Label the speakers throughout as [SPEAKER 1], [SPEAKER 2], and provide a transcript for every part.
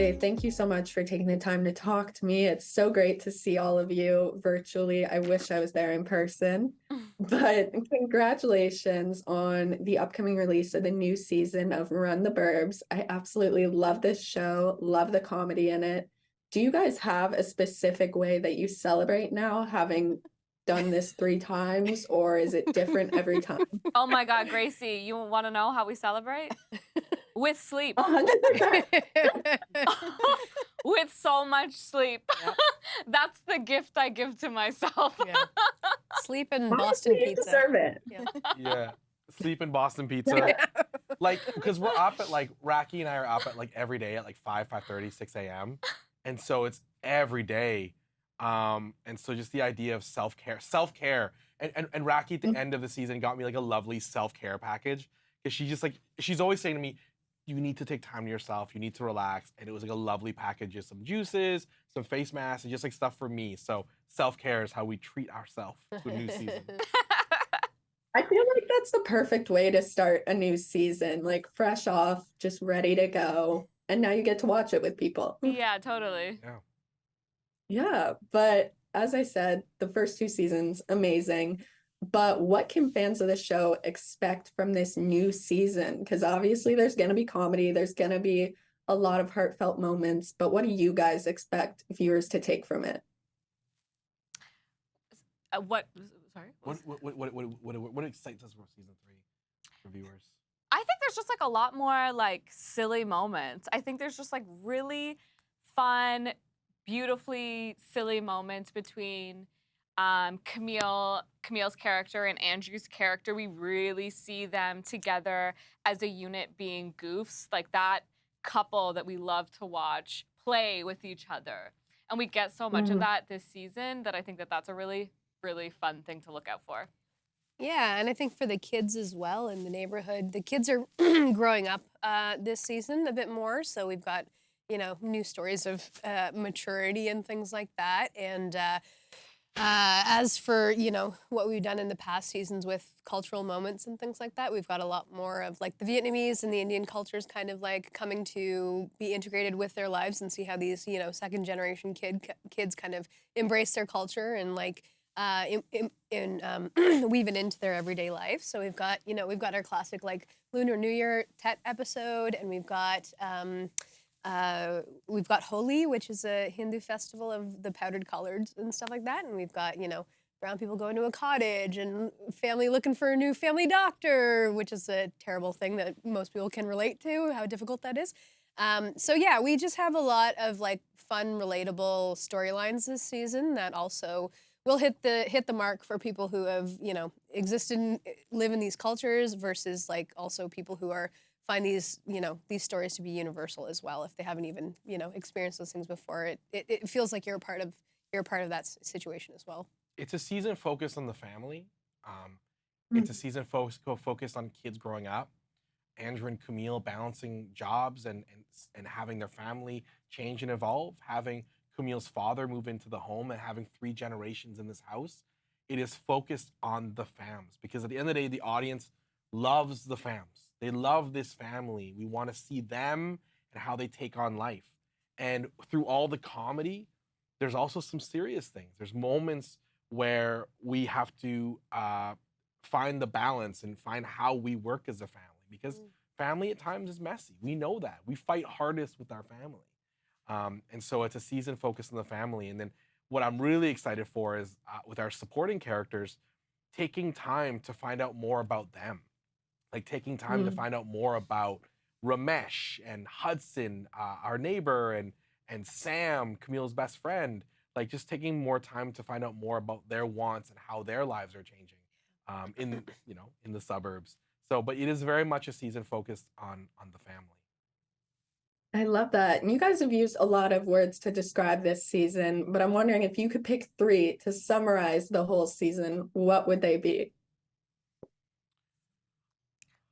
[SPEAKER 1] say thank you so much for taking the time to talk to me. It's so great to see all of you virtually. I wish I was there in person. But congratulations on the upcoming release of the new season of Run the Burbs. I absolutely love this show, love the comedy in it. Do you guys have a specific way that you celebrate now, having done this 3 times, or is it different every time?
[SPEAKER 2] Oh my God, Gracie, you want to know how we celebrate? With sleep.
[SPEAKER 1] 100%.
[SPEAKER 2] With so much sleep.
[SPEAKER 3] Yep.
[SPEAKER 2] That's the gift I give to myself.
[SPEAKER 3] Yeah. Sleep and
[SPEAKER 1] Honestly,
[SPEAKER 3] Boston
[SPEAKER 1] you
[SPEAKER 3] pizza.
[SPEAKER 1] deserve it.
[SPEAKER 3] Yeah.
[SPEAKER 4] Yeah. Sleep in Boston pizza. Like, because we're up at like, Rakhee and I are up at like every day at like 5:30, 6 a.m. And so it's every day. And so just the idea of self-care. And Rakhee at the end of the season got me like a lovely self-care package. Because she's always saying to me, you need to take time to yourself, you need to relax. And it was like a lovely package of some juices, some face masks, and just like stuff for me. So self-care is how we treat ourselves to a new season.
[SPEAKER 1] I feel like that's the perfect way to start a new season, like fresh off, just ready to go. And now you get to watch it with people.
[SPEAKER 2] Yeah, totally.
[SPEAKER 4] Yeah.
[SPEAKER 1] Yeah, but as I said, the first 2 seasons, amazing. But what can fans of the show expect from this new season? Because obviously there's going to be comedy, there's going to be a lot of heartfelt moments, but what do you guys expect viewers to take from it?
[SPEAKER 2] Sorry?
[SPEAKER 4] What excites us for season 3 for viewers?
[SPEAKER 2] I think there's just like a lot more like silly moments. I think there's just like really fun, beautifully silly moments between Camille's character and Andrew's character. We really see them together as a unit being goofs, like that couple that we love to watch play with each other. And we get so much of that this season that I think that that's a really, really fun thing to look out for.
[SPEAKER 3] Yeah, and I think for the kids as well in the neighborhood, the kids are growing up this season a bit more. So we've got, new stories of maturity and things like that. And as for, what we've done in the past seasons with cultural moments and things like that, we've got a lot more of like the Vietnamese and the Indian cultures kind of like coming to be integrated with their lives and see how these, second generation kids kind of embrace their culture and like weave it into their everyday life. So we've got our classic like Lunar New Year Tet episode, and we've got Holi, which is a Hindu festival of the powdered colors and stuff like that. And we've got, brown people going to a cottage and family looking for a new family doctor, which is a terrible thing that most people can relate to, how difficult that is. So yeah, we just have a lot of like fun, relatable storylines this season that also will hit the mark for people who have, live in these cultures versus like also people who find these stories to be universal as well. If they haven't even, experienced those things before, it feels like you're a part of that situation as well.
[SPEAKER 4] It's a season focused on the family. It's a season focused on kids growing up. Andrew and Camille balancing jobs and having their family change and evolve, having Camille's father move into the home and having 3 generations in this house. It is focused on the fams because at the end of the day, the audience loves the fams. They love this family. We want to see them and how they take on life. And through all the comedy, there's also some serious things. There's moments where we have to find the balance and find how we work as a family because family at times is messy. We know that. We fight hardest with our family. And so it's a season focused on the family. And then what I'm really excited for is with our supporting characters, taking time to find out more about them. Like taking time to find out more about Ramesh and Hudson, our neighbor, and Sam, Camille's best friend. Like just taking more time to find out more about their wants and how their lives are changing in the suburbs. So, but it is very much a season focused on the family.
[SPEAKER 1] I love that. And you guys have used a lot of words to describe this season, but I'm wondering if you could pick 3 to summarize the whole season, what would they be?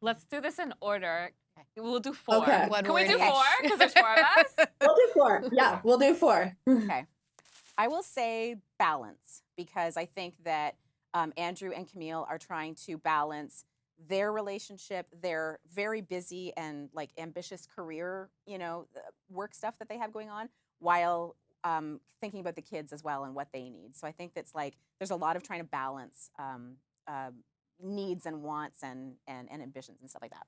[SPEAKER 2] Let's do this in order. We'll do 4.
[SPEAKER 1] Okay.
[SPEAKER 2] Can we do 4? Because there's 4 of us.
[SPEAKER 1] We'll do 4. Yeah, we'll do 4.
[SPEAKER 5] Okay. I will say balance because I think that Andrew and Camille are trying to balance their relationship, their very busy and like ambitious career, work stuff that they have going on, while thinking about the kids as well and what they need. So I think that's like there's a lot of trying to balance needs and wants and ambitions and stuff like that.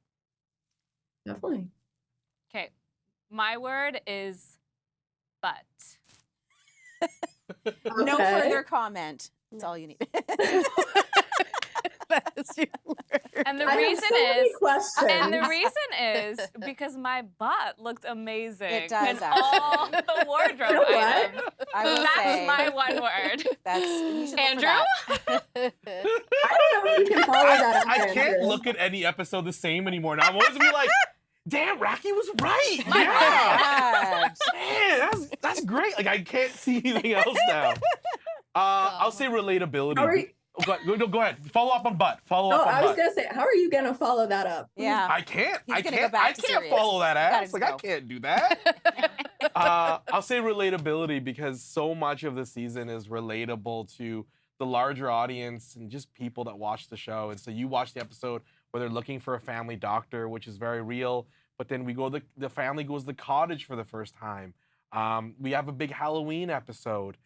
[SPEAKER 1] Definitely.
[SPEAKER 2] Okay, my word is but.
[SPEAKER 5] No
[SPEAKER 1] Okay.
[SPEAKER 5] further comment. That's all you need.
[SPEAKER 3] That is your word.
[SPEAKER 2] And the
[SPEAKER 1] I have
[SPEAKER 2] reason
[SPEAKER 1] so many
[SPEAKER 2] is,
[SPEAKER 1] questions.
[SPEAKER 2] and the reason is because my butt looked amazing.
[SPEAKER 5] It does,
[SPEAKER 2] in all the wardrobe
[SPEAKER 1] You know what?
[SPEAKER 2] items.
[SPEAKER 5] I will
[SPEAKER 2] That's
[SPEAKER 5] say
[SPEAKER 2] my one word.
[SPEAKER 5] you should look for
[SPEAKER 2] Andrew?
[SPEAKER 5] that.
[SPEAKER 1] I don't know if you can follow that up,
[SPEAKER 4] I can't
[SPEAKER 1] Andrew.
[SPEAKER 4] look at any episode the same anymore. Now I'm always gonna be like, damn, Rakhee was right.
[SPEAKER 2] My
[SPEAKER 4] Yeah.
[SPEAKER 5] God.
[SPEAKER 4] Man, that's great. Like I can't see anything else now. I'll say relatability.
[SPEAKER 1] How are you-
[SPEAKER 4] Go ahead. Follow up on butt. Follow
[SPEAKER 1] Oh,
[SPEAKER 4] up on
[SPEAKER 1] I was
[SPEAKER 4] butt.
[SPEAKER 1] gonna say, how are you gonna follow that up?
[SPEAKER 5] Yeah.
[SPEAKER 4] I can't.
[SPEAKER 5] He's
[SPEAKER 4] I
[SPEAKER 5] gonna
[SPEAKER 4] can't.
[SPEAKER 5] go back
[SPEAKER 4] I
[SPEAKER 5] to
[SPEAKER 4] can't
[SPEAKER 5] serious.
[SPEAKER 4] follow that
[SPEAKER 5] Gotta
[SPEAKER 4] ass. Like I
[SPEAKER 5] go.
[SPEAKER 4] can't do that. I'll say relatability because so much of the season is relatable to the larger audience and just people that watch the show. And so you watch the episode where they're looking for a family doctor, which is very real. But then the family goes to the cottage for the first time. We have a big Halloween episode.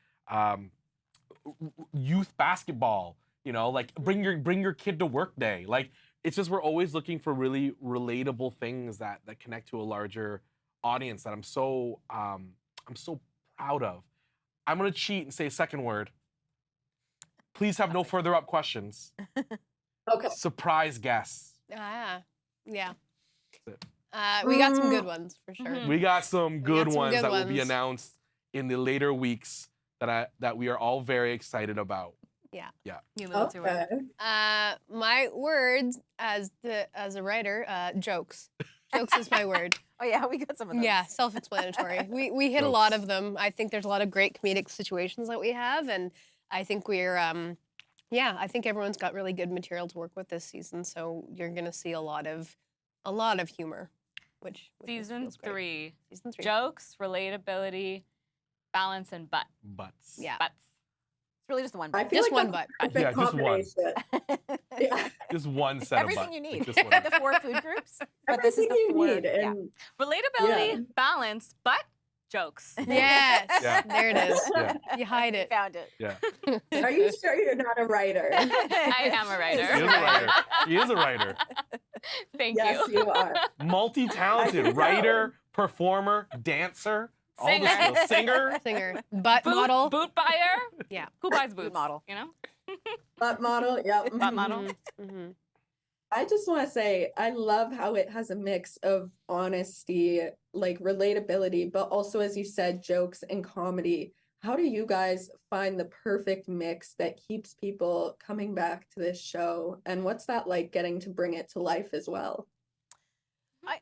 [SPEAKER 4] Youth basketball. Like bring your kid to work day. Like it's just we're always looking for really relatable things that connect to a larger audience that I'm so proud of. I'm gonna cheat and say second word. Please have no further up questions.
[SPEAKER 1] Okay.
[SPEAKER 4] Surprise guests.
[SPEAKER 3] Yeah.
[SPEAKER 4] That's it.
[SPEAKER 3] We got some good ones for sure.
[SPEAKER 2] Mhm.
[SPEAKER 4] We got some good
[SPEAKER 3] got some
[SPEAKER 4] ones
[SPEAKER 3] good
[SPEAKER 4] that will be
[SPEAKER 3] ones.
[SPEAKER 4] announced in the later weeks that we are all very excited about.
[SPEAKER 2] You little too early.
[SPEAKER 1] Okay.
[SPEAKER 3] My words as a writer, jokes. Jokes is my word.
[SPEAKER 5] Oh yeah, we got some of those.
[SPEAKER 3] Yeah, self-explanatory. We hit a lot of them. I think there's a lot of great comedic situations that we have, and I think we're I think everyone's got really good material to work with this season. So you're gonna see a lot of humor, which
[SPEAKER 2] Season
[SPEAKER 3] feels great.
[SPEAKER 2] 3.
[SPEAKER 3] Season 3.
[SPEAKER 2] Jokes, relatability, balance, and butt.
[SPEAKER 4] Butts.
[SPEAKER 3] Yeah.
[SPEAKER 2] Butts.
[SPEAKER 5] It's really just the one.
[SPEAKER 1] I feel
[SPEAKER 3] Just
[SPEAKER 1] like
[SPEAKER 3] one
[SPEAKER 1] that's
[SPEAKER 3] butt.
[SPEAKER 1] a
[SPEAKER 4] Yeah,
[SPEAKER 1] perfect
[SPEAKER 4] just one.
[SPEAKER 1] combination. Yeah.
[SPEAKER 4] Just one set of
[SPEAKER 5] Everything
[SPEAKER 4] butts.
[SPEAKER 5] you
[SPEAKER 4] Like,
[SPEAKER 5] need.
[SPEAKER 4] just
[SPEAKER 5] We
[SPEAKER 4] one.
[SPEAKER 5] got the 4 food groups, but this is
[SPEAKER 1] Everything
[SPEAKER 5] the
[SPEAKER 1] you
[SPEAKER 5] 4.
[SPEAKER 1] need.
[SPEAKER 5] Yeah.
[SPEAKER 1] And
[SPEAKER 2] Relatability,
[SPEAKER 1] Yeah.
[SPEAKER 2] balance, butt, jokes.
[SPEAKER 3] Yes,
[SPEAKER 4] Yeah.
[SPEAKER 3] there it is.
[SPEAKER 4] Yeah.
[SPEAKER 3] You hide
[SPEAKER 5] We
[SPEAKER 3] it.
[SPEAKER 5] found it.
[SPEAKER 4] Yeah.
[SPEAKER 1] are you sure you're not a writer?
[SPEAKER 2] I am a writer.
[SPEAKER 4] He is a writer. He is a writer.
[SPEAKER 2] Thank
[SPEAKER 1] Yes,
[SPEAKER 2] you.
[SPEAKER 1] you are.
[SPEAKER 4] Multi-talented writer, performer, dancer, all the
[SPEAKER 2] Singer.
[SPEAKER 4] skills. Singer.
[SPEAKER 3] Singer, butt model.
[SPEAKER 2] Boot buyer.
[SPEAKER 3] Yeah.
[SPEAKER 2] Who buys boots?
[SPEAKER 5] model.
[SPEAKER 2] You know?
[SPEAKER 1] Butt model. Yep.
[SPEAKER 2] Butt model.
[SPEAKER 3] Mm-hmm.
[SPEAKER 1] I just want to say, I love how it has a mix of honesty, like relatability, but also, as you said, jokes and comedy. How do you guys find the perfect mix that keeps people coming back to this show? And what's that like getting to bring it to life as well?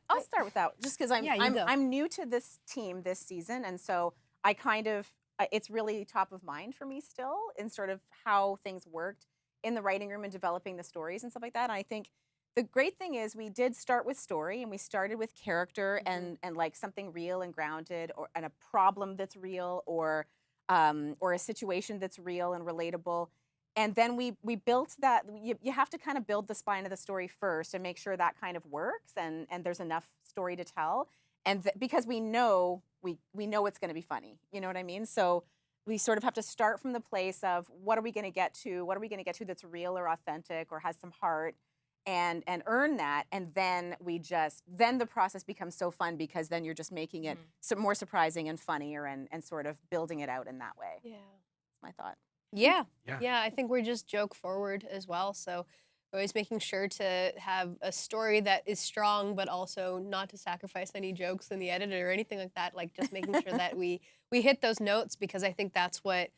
[SPEAKER 5] I'll start with that just because
[SPEAKER 3] Yeah, you go.
[SPEAKER 5] I'm new to this team this season, and so I kind of it's really top of mind for me still in sort of how things worked in the writing room and developing the stories and stuff like that. And I think the great thing is we did start with story and we started with character and like something real and grounded and a problem that's real or a situation that's real and relatable. And then we built that. You have to kind of build the spine of the story first and make sure that kind of works and there's enough story to tell. And because we know it's going to be funny, you know what I mean? So we sort of have to start from the place of what are we going to get to? What are we going to get to that's real or authentic or has some heart, and earn that. And then then the process becomes so fun because then you're just making it more surprising and funnier and sort of building it out in that way.
[SPEAKER 3] Yeah.
[SPEAKER 5] That's my thought.
[SPEAKER 3] Yeah.
[SPEAKER 4] Yeah.
[SPEAKER 3] Yeah, I think we're just joke forward as well. So we're always making sure to have a story that is strong, but also not to sacrifice any jokes in the edit or anything like that. Like just making sure that we hit those notes because I think that's what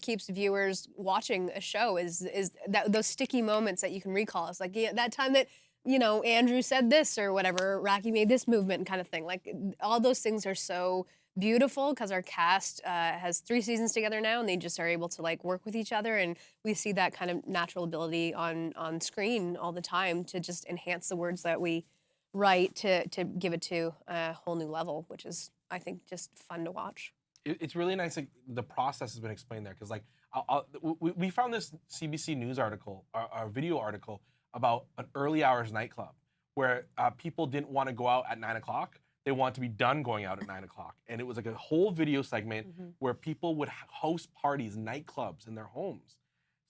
[SPEAKER 3] keeps viewers watching a show is that those sticky moments that you can recall. It's like that time that Andrew said this or whatever, Rakhee made this movement kind of thing. Like all those things are so beautiful because our cast has 3 seasons together now and they just are able to like work with each other and we see that kind of natural ability on screen all the time to just enhance the words that we write to give it to a whole new level, which is I think just fun to watch.
[SPEAKER 4] It's really nice. Like, the process has been explained there because, like, we found this CBC News article, our video article about an early hours nightclub where people didn't want to go out at 9 o'clock. They wanted to be done going out at 9 o'clock. And it was like a whole video segment where people would host parties, nightclubs in their homes.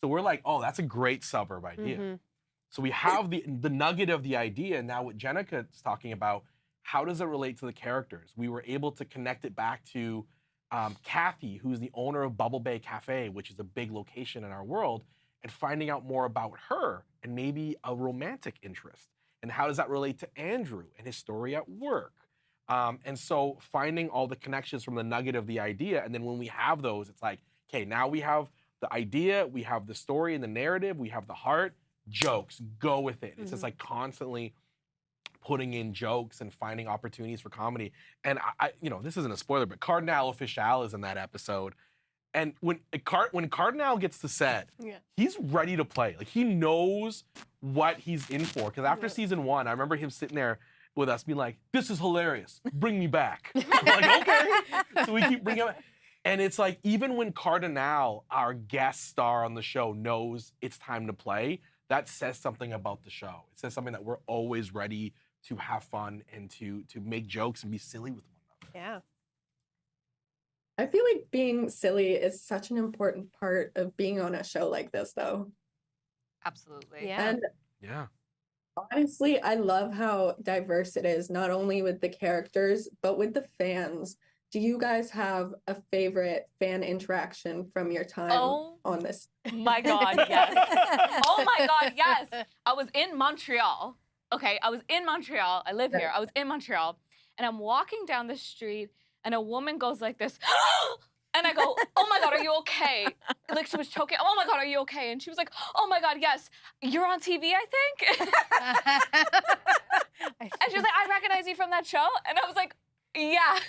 [SPEAKER 4] So we're like, oh, that's a great suburb idea. So we have the nugget of the idea. And now what Jennica is talking about, how does it relate to the characters? We were able to connect it back to Kathy, who's the owner of Bubble Bay Cafe, which is a big location in our world, and finding out more about her and maybe a romantic interest. And how does that relate to Andrew and his story at work? And so finding all the connections from the nugget of the idea. And then when we have those, it's like, okay, now we have the idea, we have the story and the narrative, we have the heart, jokes, go with it. It's just like constantly putting in jokes and finding opportunities for comedy. And I this isn't a spoiler, but Cardinal Official is in that episode. And when Cardinal gets to set, he's ready to play. Like, he knows what he's in for. Because after season 1, I remember him sitting there with us being like, this is hilarious. Bring me back. I'm like, okay. So we keep bringing him. And it's like, even when Cardinal, our guest star on the show, knows it's time to play, that says something about the show. It says something that we're always ready to have fun and to make jokes and be silly with one another.
[SPEAKER 3] Yeah.
[SPEAKER 1] I feel like being silly is such an important part of being on a show like this, though.
[SPEAKER 2] Absolutely.
[SPEAKER 3] Yeah.
[SPEAKER 1] And
[SPEAKER 4] Yeah.
[SPEAKER 1] honestly, I love how diverse it is, not only with the characters, but with the fans. Do you guys have a favorite fan interaction from your time on this?
[SPEAKER 2] My God, yes. Oh my God, yes. I was in Montreal. Okay, I was in Montreal. I live here. I was in Montreal, and I'm walking down the street, and a woman goes like this, and I go, oh my God, are you okay? Like, she was choking. Oh my God, are you okay? And she was like, oh my God, yes. You're on TV, I think. And she was like, I recognize you from that show. And I was like, yeah,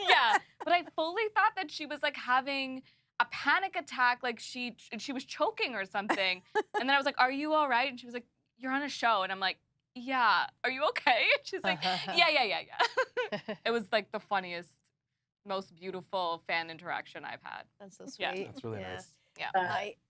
[SPEAKER 2] yeah. But I fully thought that she was like having a panic attack, like she was choking or something. And then I was like, are you all right? And she was like, you're on a show. And I'm like, yeah, are you okay? And she's like, yeah. It was like the funniest, most beautiful fan interaction I've had.
[SPEAKER 3] That's so sweet.
[SPEAKER 2] Yeah.
[SPEAKER 4] That's really nice.
[SPEAKER 2] Yeah.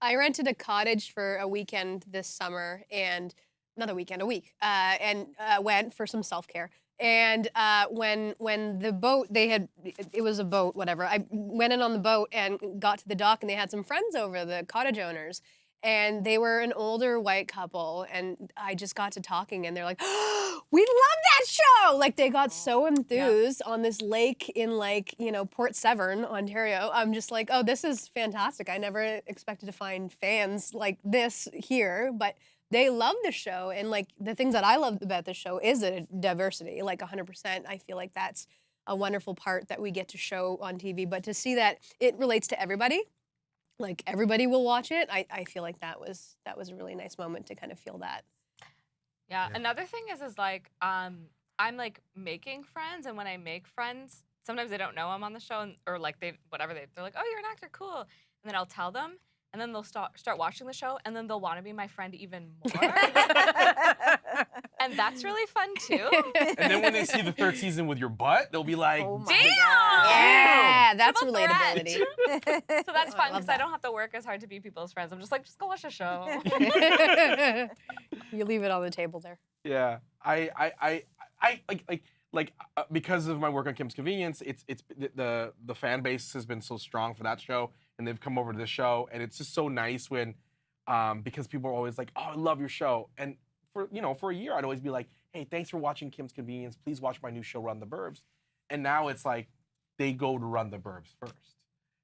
[SPEAKER 3] I rented a cottage for a weekend this summer, and another weekend, a week, and went for some self-care. And when the boat, it was a boat, whatever. I went in on the boat and got to the dock, and they had some friends over, the cottage owners. And they were an older white couple, and I just got to talking, and they're like, oh, we love that show! Like, they got so enthused on this lake in, like, Port Severn, Ontario. I'm just like, oh, this is fantastic. I never expected to find fans like this here, but they love the show. And, like, the things that I love about the show is the diversity, like 100%. I feel like that's a wonderful part that we get to show on TV. But to see that it relates to everybody, like everybody will watch it, I feel like that was a really nice moment to kind of feel that.
[SPEAKER 2] Yeah. Another thing is like, I'm like making friends, and when I make friends, sometimes they don't know I'm on the show, or like they're like, oh, you're an actor, cool. And then I'll tell them, and then they'll start watching the show, and then they'll want to be my friend even more. And that's really fun too.
[SPEAKER 4] And then when they see the 3rd season with your butt, they'll be like,
[SPEAKER 5] Oh my
[SPEAKER 2] damn!
[SPEAKER 5] God.
[SPEAKER 3] Yeah, that's
[SPEAKER 2] Triple
[SPEAKER 3] relatability.
[SPEAKER 2] So that's fun
[SPEAKER 3] love
[SPEAKER 2] because I
[SPEAKER 3] that.
[SPEAKER 2] don't have to work as hard to be people's friends. I'm just like, just go watch a show.
[SPEAKER 3] You leave it on the table there.
[SPEAKER 4] yeah. I because of my work on Kim's Convenience, it's the fan base has been so strong for that show, and they've come over to this show, and it's just so nice when because people are always like, oh, I love your show. And for a year, I'd always be like, hey, thanks for watching Kim's Convenience. Please watch my new show, Run the Burbs. And now it's like they go to Run the Burbs first.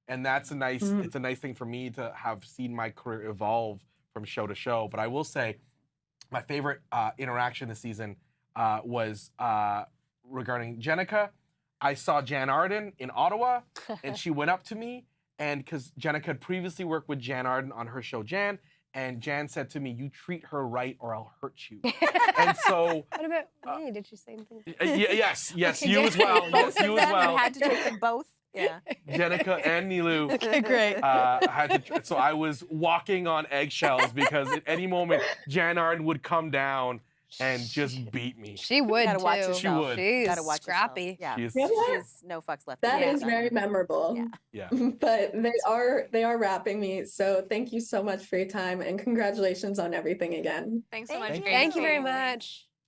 [SPEAKER 4] And that's a nice, it's a nice thing for me to have seen my career evolve from show to show. But I will say, my favorite interaction this season was regarding Jennica. I saw Jan Arden in Ottawa, and she went up to me, and because Jennica had previously worked with Jan Arden on her show Jan, and Jan said to me, you treat her right or I'll hurt you. And so...
[SPEAKER 3] What about me? Did you say anything?
[SPEAKER 4] Yes,
[SPEAKER 3] Okay,
[SPEAKER 4] you as well.
[SPEAKER 5] Both
[SPEAKER 4] Yes, you
[SPEAKER 5] of
[SPEAKER 4] as
[SPEAKER 5] them,
[SPEAKER 4] well.
[SPEAKER 5] you had to take them both. Yeah.
[SPEAKER 4] Jennica and Nelu.
[SPEAKER 3] Okay, great.
[SPEAKER 4] So I was walking on eggshells because at any moment Jan Arden would come down and just beat me.
[SPEAKER 3] She would
[SPEAKER 5] Gotta watch
[SPEAKER 3] too.
[SPEAKER 5] yourself.
[SPEAKER 4] She would.
[SPEAKER 3] She's
[SPEAKER 5] Gotta watch yourself.
[SPEAKER 3] scrappy.
[SPEAKER 5] Yeah,
[SPEAKER 4] She's-
[SPEAKER 5] she's no fucks left.
[SPEAKER 1] That
[SPEAKER 5] given.
[SPEAKER 1] is very memorable.
[SPEAKER 5] Yeah.
[SPEAKER 4] Yeah.
[SPEAKER 1] But they are wrapping me. So thank you so much for your time and congratulations on everything again.
[SPEAKER 2] Thanks so
[SPEAKER 5] Thank
[SPEAKER 2] much,
[SPEAKER 5] you.
[SPEAKER 2] Gracie.
[SPEAKER 3] Thank you very much.